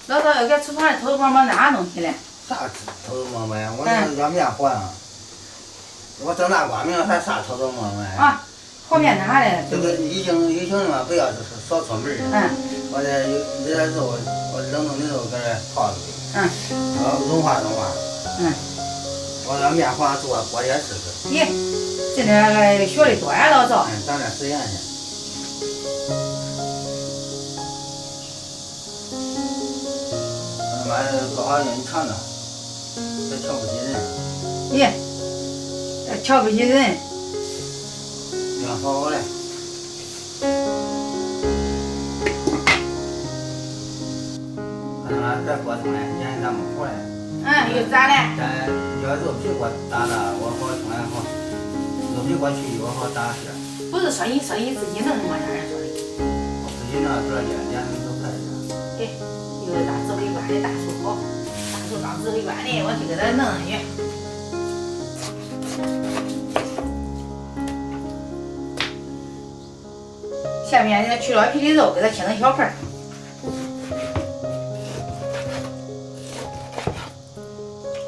老早要给厨房里偷偷摸摸哪弄起来？啥偷偷摸摸呀？我要面和呀。我整那光明还啥偷偷摸摸呀？啊，和面啥的？这个疫情嘛，不要少出门儿。我这有点肉，我冷冻的肉搁这泡着。融化。我要面和做锅贴试试。咦，这点个学的多呀，老早。咱这实验去。妈的，不好用，你尝尝。这瞧不起人。咦，瞧不起人。面好嘞。这锅腾嘞，盐咱们和嘞。又咋嘞？咱要肉皮给我打我好腾嘞好。肉皮给我去我好打些。不是说你自己弄吗？家人说的。自己弄多少钱？2人都快点。有大指挥官的大手好，大手当指挥官的，我去给他弄去。下面去了皮的肉，给它切成小块。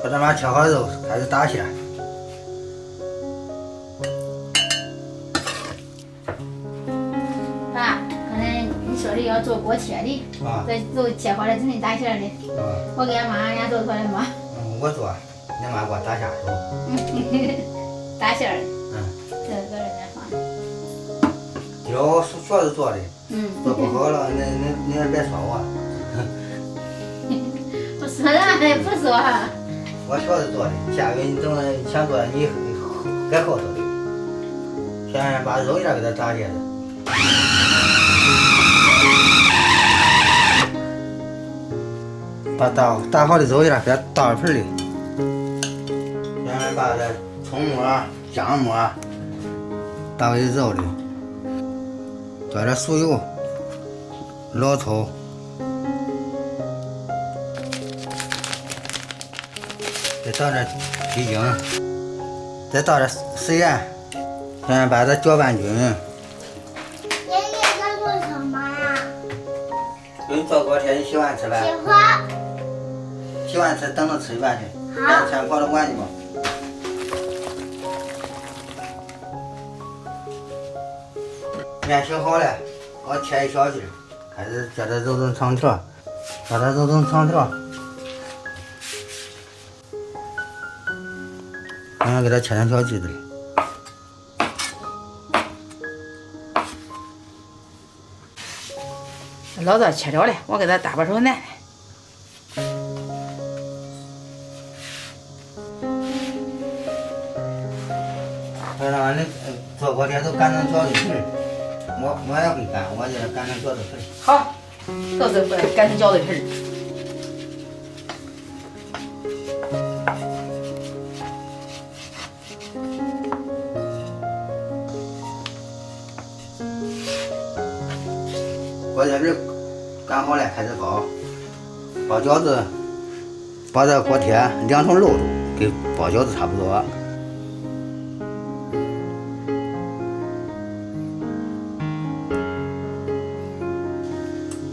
把这把切好肉开始打馅。爸，刚才你说的要做锅贴的，这肉切好了准备打馅的。我给俺妈俺俩做出来吗？我做，你妈给我打下手。打馅的。这搁这边放。今儿我学着做的。做不好了，你也别说我。不说了，也不说。我学着做的，下回你等想做你搁后头的。先把肉叶给它打下来。把打好的肉叶给它倒盆里。先把这葱末、姜末倒进肉里，搁点酥油、老抽。再倒点鸡精，再倒点食盐，先把它搅拌均匀。爷爷在做什么呀？给你做锅贴，你喜欢吃呗？喜欢。喜欢吃，等着吃一碗去。好。先跑到碗去吧。面切好了，我切一小剂，开始叫它揉成长条，把它揉成长条。然后给它切成小剂子。老早切了嘞，我给它打把手奶。快让你做锅贴都擀成饺子皮儿，我也会擀，我就是擀成饺子皮儿。好，都是擀成饺子皮儿。锅贴皮擀好了，开始包饺子，包这锅贴2桶肉跟包饺子差不多。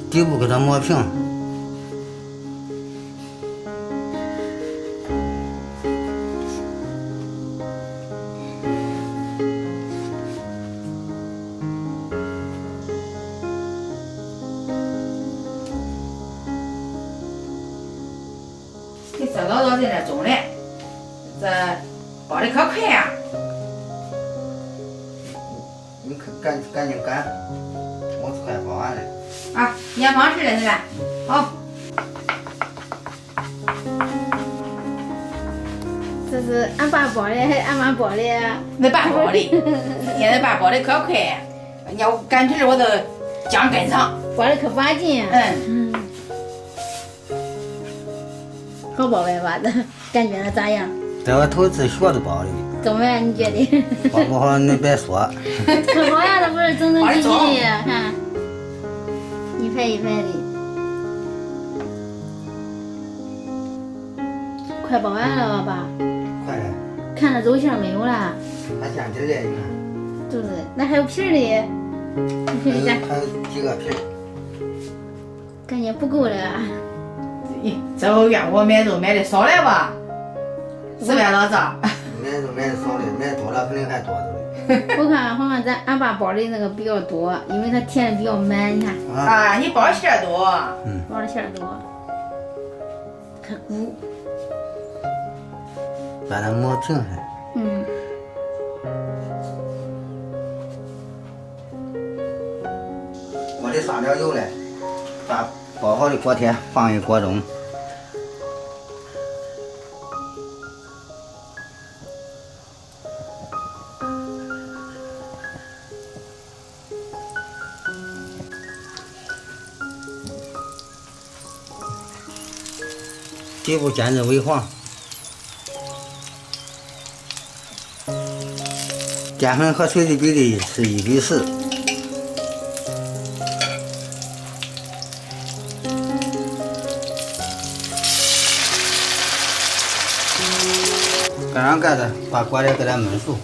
底部给它磨平。这老早在那种嘞，这包的可快呀！你赶紧擀，我快包完了。粘方式了是吧？好。这是俺爸包的还是俺妈包的？恁爸包的，现在爸包的可快，要擀皮我都将跟上，包的可把劲。好包呗吧？感觉咋样？这我头一次学着包的。怎么样？你觉得？包不好你别说。可好呀，这不是整整齐齐的，看，一排一排的。快包完了吧，爸？快点。看着肉馅没有了。还馅皮嘞，你看。就是，那还有皮儿的。你看一下。还有几个皮儿。感觉不够了。咦，这个月我买肉买的少了吧？是吧，老赵？买肉买的少的，买多了肯定还多的。我看好像俺爸包的那个比较多，因为他填的比较满，你看。啊，你包馅多。包的馅多，可鼓。把它磨平了。锅里撒点油来，把包好的锅贴放于锅中。底部煎至微黄，淀粉和水的比例是1:4。盖上盖子，把锅贴给它焖熟。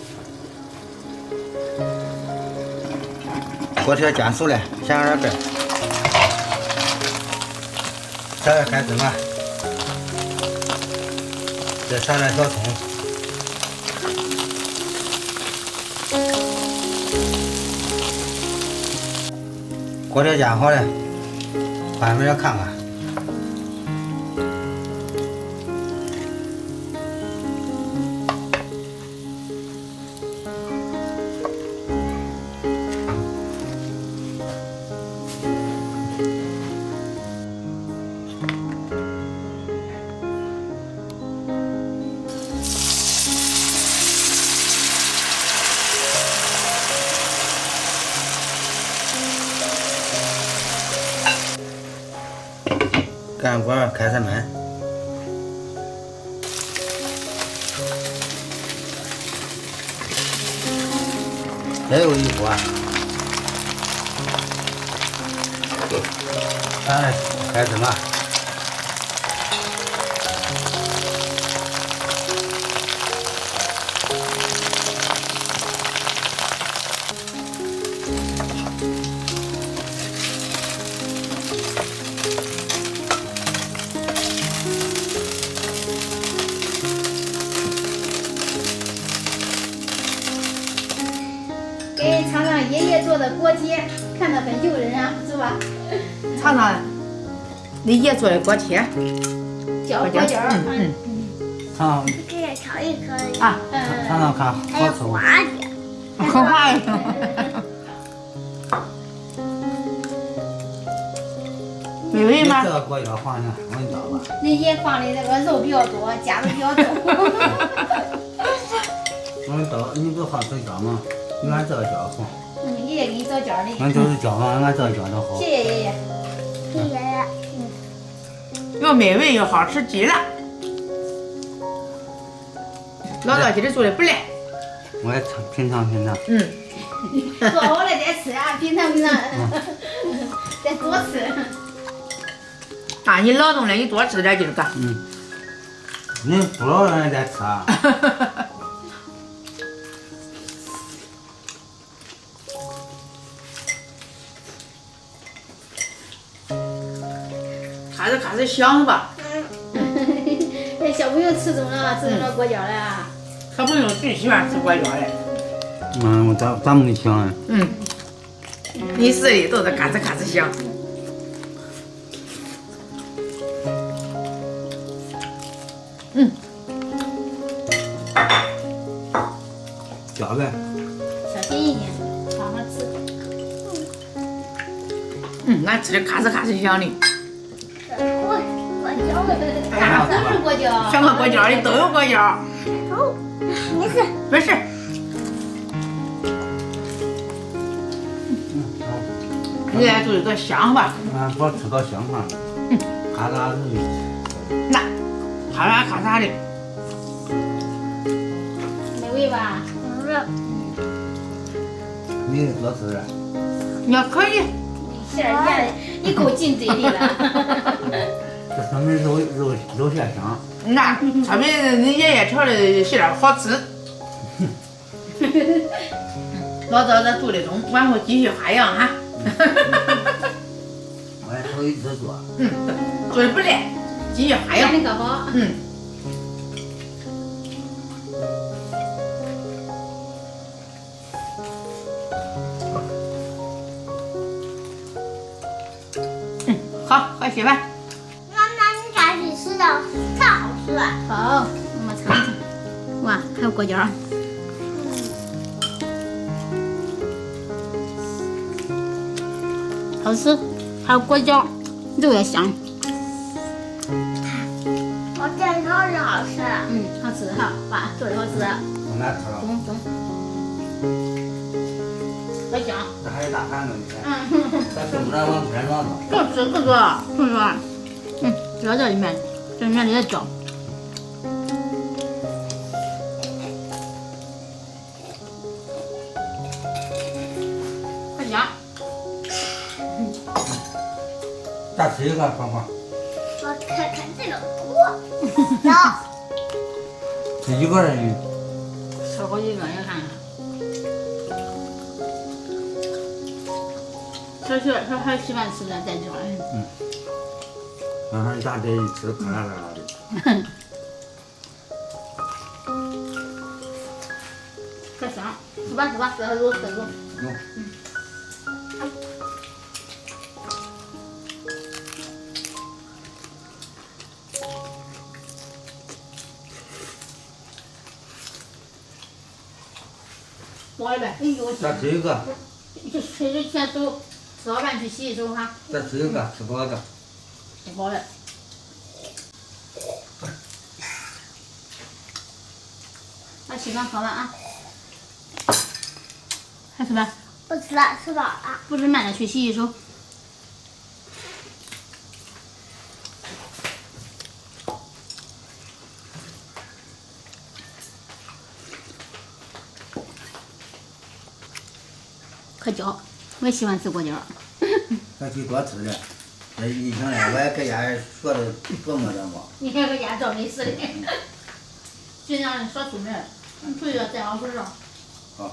锅贴煎熟了，掀上点盖，撒点干芝麻。再撒点小葱，锅贴煎好了，翻面看看。干锅开始焖，再有一锅，开芝麻，给尝尝爷爷做的锅贴，看得很诱人啊，是吧？尝尝你爷做的锅贴，搅锅角，尝这也调一颗啊，尝尝看，还有好吃不？滑的。可滑了。美味吗？这个锅角放下，我给你倒吧。你爷放的那个肉比较多，夹的比较重。我给你倒，你不好吃角吗？你按这个角放。爷爷给你找角的。俺就是角嘛，按这个角就好。谢谢爷爷。谢谢爷爷。又美味又好吃极了。老赵今天做的不赖。我也品尝品尝。做好了再吃啊，品尝品尝，再多吃。啊，你劳动了，你多吃点今儿个。你不劳动再吃啊？看着香是吧？那小朋友吃中了锅角了啊。小朋友最喜欢吃锅角了。咱们的香。你吃的都是嘎吱嘎吱香。嚼呗。小心一点，好好吃。俺吃的嘎吱嘎吱香的。我教的。都是锅角。全国锅角的都有锅角。哦，没事。没事。你俩做的多香吧？多吃到香哈。咔嚓的。那，咔嚓咔嚓的。美味吧？你多吃点。也可以。馅儿咽一口进嘴里了。这说明肉馅香。那说明你爷爷调的馅儿好吃。老早咱做的中，往后继续花样哈。我也头一次做。做的不赖。继续还要。那个好。嗯。好，快吃饭。妈妈，你炸鸡吃的太好吃了。好，妈妈尝尝。哇，还有果酱。好吃，还有果酱，肉也香。我这超级好吃。好吃哈，爸做的好吃。我难吃了。中。果酱。这还有大盘子，你看。咱中午咱往边上走。更吃更多，是不是？知道这里面，这里面里的酱。快讲。再吃一个，芳芳。我看看这个锅。要。这一个人。吃好几个，你看看。他还喜欢吃的再叫。让他一大堆吃可辣的。可香，吃吧吃吧，这肉这肉。饱了呗，哎呦！再吃一个。先走，吃好饭去洗手哈。再吃一个，吃饱的。吃饱了。把西瓜喝完啊。还吃吧？不吃了，吃饱了。不吃慢点去洗手。可嚼，我也喜欢吃果酱。咱去多吃点。这疫情嘞，我也搁家学的琢磨琢磨。你还搁家找美食嘞？尽量少出门，出去再往回绕。好。